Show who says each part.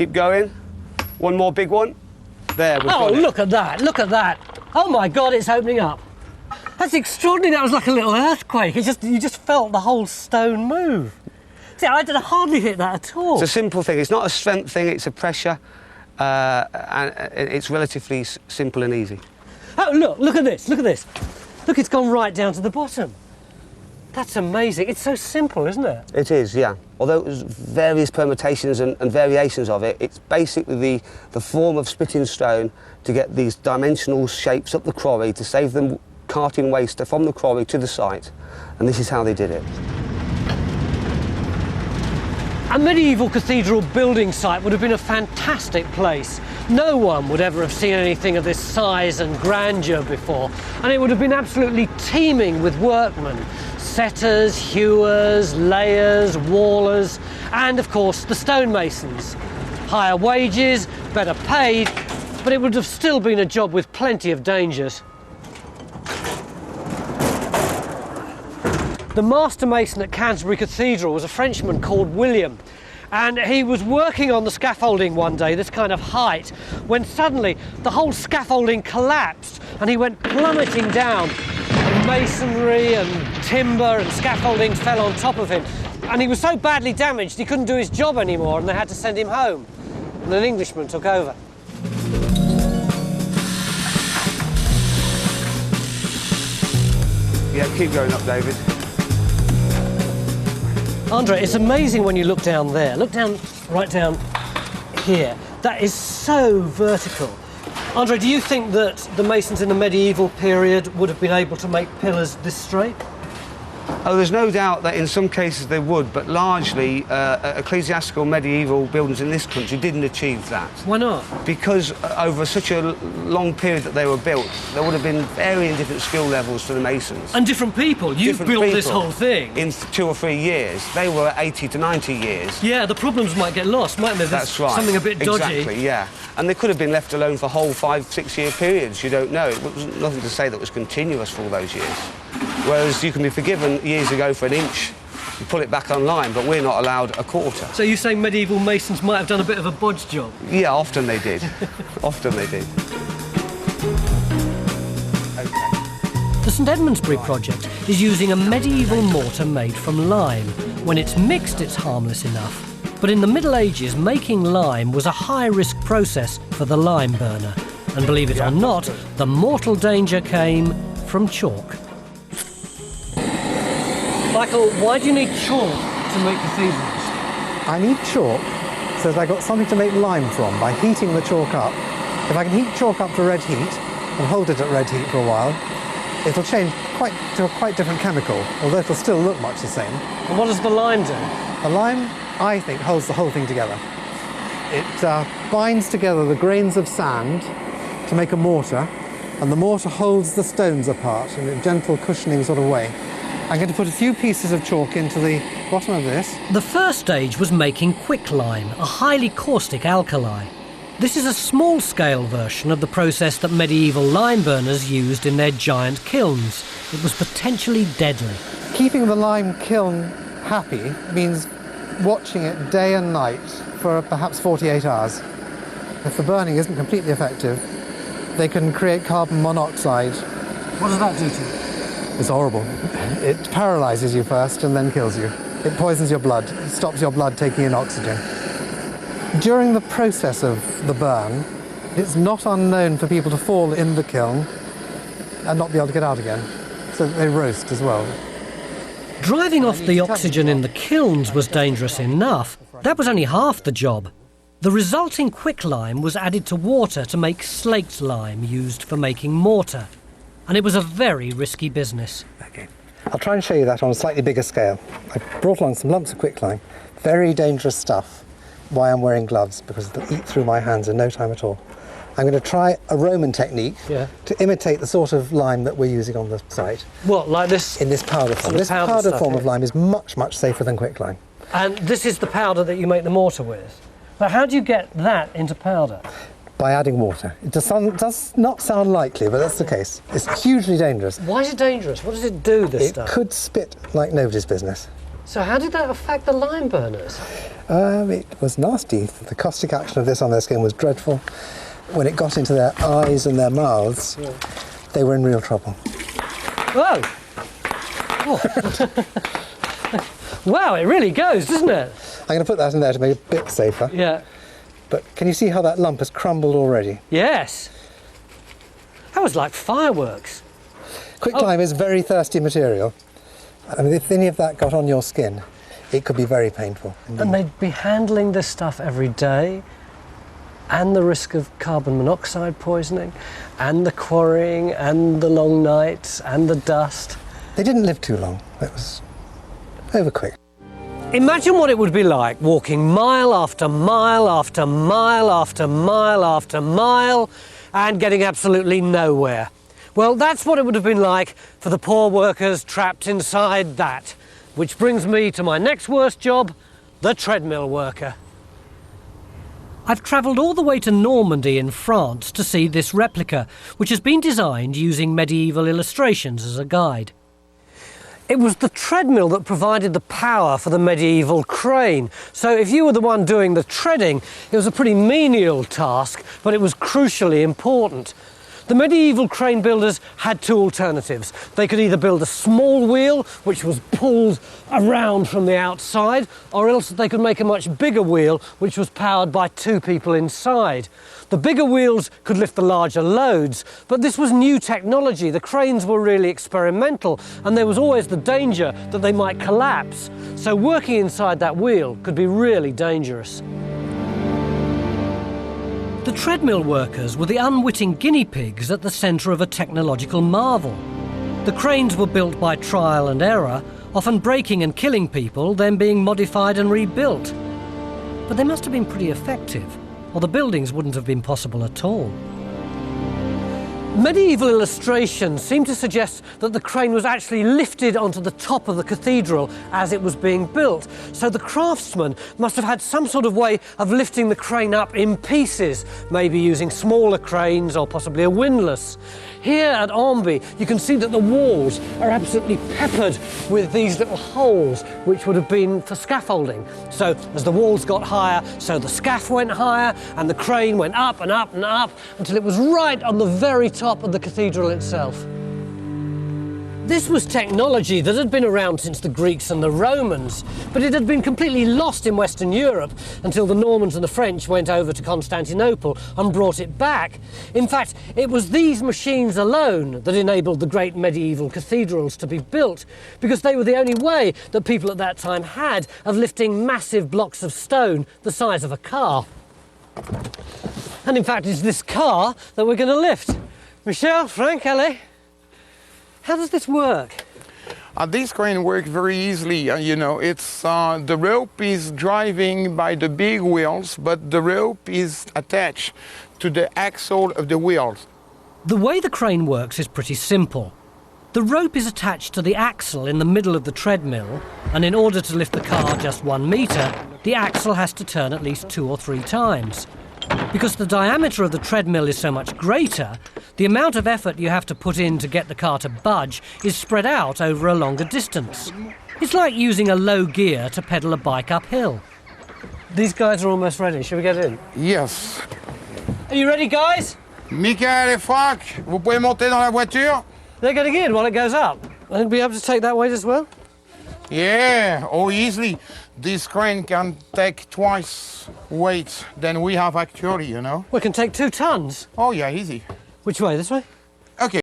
Speaker 1: Keep going. One more big one. There, we've got it.
Speaker 2: Look at that, look at that. Oh my God, it's opening up. That's extraordinary. That was like a little earthquake. You just felt the whole stone move. See, I did hardly hit that at all.
Speaker 1: It's a simple thing. It's not a strength thing, it's a pressure. And it's relatively simple and easy.
Speaker 2: Oh, look at this, look at this. Look, it's gone right down to the bottom. That's amazing. It's so simple, isn't it?
Speaker 1: It is, yeah. Although there's various permutations and variations of it, it's basically the form of splitting stone to get these dimensional shapes up the quarry to save them carting waste from the quarry to the site. And this is how they did it.
Speaker 2: A medieval cathedral building site would have been a fantastic place. No one would ever have seen anything of this size and grandeur before, and it would have been absolutely teeming with workmen. Setters, hewers, layers, wallers, and of course the stonemasons. Higher wages, better paid, but it would have still been a job with plenty of dangers. The master mason at Canterbury Cathedral was a Frenchman called William, and he was working on the scaffolding one day, this kind of height, when suddenly the whole scaffolding collapsed and he went plummeting down. Masonry and timber and scaffolding fell on top of him, and he was so badly damaged he couldn't do his job anymore, and they had to send him home, and an Englishman took over.
Speaker 1: Yeah, keep going up, David.
Speaker 2: Andre, it's amazing when you look down there. Look down, right down here. That is so vertical. Andre, do you think that the masons in the medieval period would have been able to make pillars this straight?
Speaker 1: Oh, there's no doubt that in some cases they would, but largely ecclesiastical medieval buildings in this country didn't achieve that.
Speaker 2: Why not?
Speaker 1: Because over such a long period that they were built, there would have been varying different skill levels for the masons.
Speaker 2: And different people. You've built this whole thing.
Speaker 1: In 2 or 3 years. They were 80 to 90 years.
Speaker 2: Yeah, the problems might get lost, mightn't they?
Speaker 1: That's right.
Speaker 2: Something a bit dodgy.
Speaker 1: Exactly, yeah. And they could have been left alone for whole 5-6 year periods. You don't know. It was nothing to say that was continuous for all those years. Whereas you can be forgiven years ago for an inch, you pull it back online, but we're not allowed a quarter.
Speaker 2: So you're saying medieval masons might have done a bit of a bodge job?
Speaker 1: Yeah, often they did. Often they did. Okay.
Speaker 2: The St Edmundsbury project is using a medieval mortar made from lime. When it's mixed, it's harmless enough. But in the Middle Ages, making lime was a high-risk process for the lime burner. And believe it or not, the mortal danger came from chalk. Michael, why do you need chalk to make cathedrals?
Speaker 3: I need chalk so that I've got something to make lime from by heating the chalk up. If I can heat chalk up to red heat and hold it at red heat for a while, it'll change to a quite different chemical, although it'll still look much the same.
Speaker 2: And what does the lime do?
Speaker 3: The lime, I think, holds the whole thing together. It binds together the grains of sand to make a mortar, and the mortar holds the stones apart in a gentle cushioning sort of way. I'm going to put a few pieces of chalk into the bottom of this.
Speaker 2: The first stage was making quicklime, a highly caustic alkali. This is a small-scale version of the process that medieval lime burners used in their giant kilns. It was potentially deadly.
Speaker 3: Keeping the lime kiln happy means watching it day and night for perhaps 48 hours. If the burning isn't completely effective, they can create carbon monoxide.
Speaker 2: What does that do to you?
Speaker 3: It's horrible. It paralyses you first and then kills you. It poisons your blood, it stops your blood taking in oxygen. During the process of the burn, it's not unknown for people to fall in the kiln and not be able to get out again, so that they roast as well.
Speaker 2: Driving off the oxygen in the kilns was dangerous enough. That was only half the job. The resulting quicklime was added to water to make slaked lime used for making mortar. And it was a very risky business.
Speaker 3: Okay. I'll try and show you that on a slightly bigger scale. I brought along some lumps of quicklime. Very dangerous stuff. Why I'm wearing gloves, because they'll eat through my hands in no time at all. I'm going to try a Roman technique to imitate the sort of lime that we're using on the site.
Speaker 2: What, like this?
Speaker 3: In this powder form. This powder form of lime is much, much safer than quicklime.
Speaker 2: And this is the powder that you make the mortar with. But how do you get that into powder?
Speaker 3: By adding water. It does not sound likely, but that's the case. It's hugely dangerous.
Speaker 2: Why is it dangerous? What does it do, this stuff?
Speaker 3: It could spit like nobody's business.
Speaker 2: So how did that affect the lime burners?
Speaker 3: It was nasty. The caustic action of this on their skin was dreadful. When it got into their eyes and their mouths, they were in real trouble.
Speaker 2: Whoa! Oh. Wow, it really goes, doesn't it?
Speaker 3: I'm going to put that in there to make it a bit safer.
Speaker 2: Yeah.
Speaker 3: But can you see how that lump has crumbled already?
Speaker 2: Yes. That was like fireworks.
Speaker 3: Quicklime is very thirsty material. I mean, if any of that got on your skin, it could be very painful.
Speaker 2: And they'd be handling this stuff every day, and the risk of carbon monoxide poisoning, and the quarrying, and the long nights, and the dust.
Speaker 3: They didn't live too long. It was over quick.
Speaker 2: Imagine what it would be like walking mile after mile after mile after mile after mile and getting absolutely nowhere. Well, that's what it would have been like for the poor workers trapped inside that. Which brings me to my next worst job, the treadmill worker. I've travelled all the way to Normandy in France to see this replica, which has been designed using medieval illustrations as a guide. It was the treadmill that provided the power for the medieval crane. So if you were the one doing the treading, it was a pretty menial task, but it was crucially important. The medieval crane builders had two alternatives. They could either build a small wheel, which was pulled around from the outside, or else they could make a much bigger wheel, which was powered by two people inside. The bigger wheels could lift the larger loads, but this was new technology. The cranes were really experimental, and there was always the danger that they might collapse. So working inside that wheel could be really dangerous. The treadmill workers were the unwitting guinea pigs at the centre of a technological marvel. The cranes were built by trial and error, often breaking and killing people, then being modified and rebuilt. But they must have been pretty effective, or the buildings wouldn't have been possible at all. Medieval illustrations seem to suggest that the crane was actually lifted onto the top of the cathedral as it was being built. So the craftsmen must have had some sort of way of lifting the crane up in pieces, maybe using smaller cranes or possibly a windlass. Here at Amby, you can see that the walls are absolutely peppered with these little holes, which would have been for scaffolding. So as the walls got higher, so the scaff went higher, and the crane went up and up and up until it was right on the very top of the cathedral itself. This was technology that had been around since the Greeks and the Romans, but it had been completely lost in Western Europe until the Normans and the French went over to Constantinople and brought it back. In fact, it was these machines alone that enabled the great medieval cathedrals to be built, because they were the only way that people at that time had of lifting massive blocks of stone the size of a car. And in fact, it's this car that we're going to lift. Michel, Frank, allez. How does this work?
Speaker 4: This crane works very easily. You know, it's the rope is driving by the big wheels, but the rope is attached to the axle of the wheels.
Speaker 2: The way the crane works is pretty simple. The rope is attached to the axle in the middle of the treadmill, and in order to lift the car just 1 metre, the axle has to turn at least 2 or 3 times. Because the diameter of the treadmill is so much greater, the amount of effort you have to put in to get the car to budge is spread out over a longer distance. It's like using a low gear to pedal a bike uphill. These guys are almost ready. Shall we get in?
Speaker 4: Yes.
Speaker 2: Are you ready, guys?
Speaker 4: Michael et Franck, vous pouvez monter dans la voiture?
Speaker 2: They're getting in while it goes up. I think we'll be able to take that weight as well.
Speaker 4: Yeah, oh, easily. This crane can take twice weight than we have actually, you know.
Speaker 2: We can take 2 tons.
Speaker 4: Oh, yeah, easy.
Speaker 2: Which way? This way?
Speaker 4: Okay.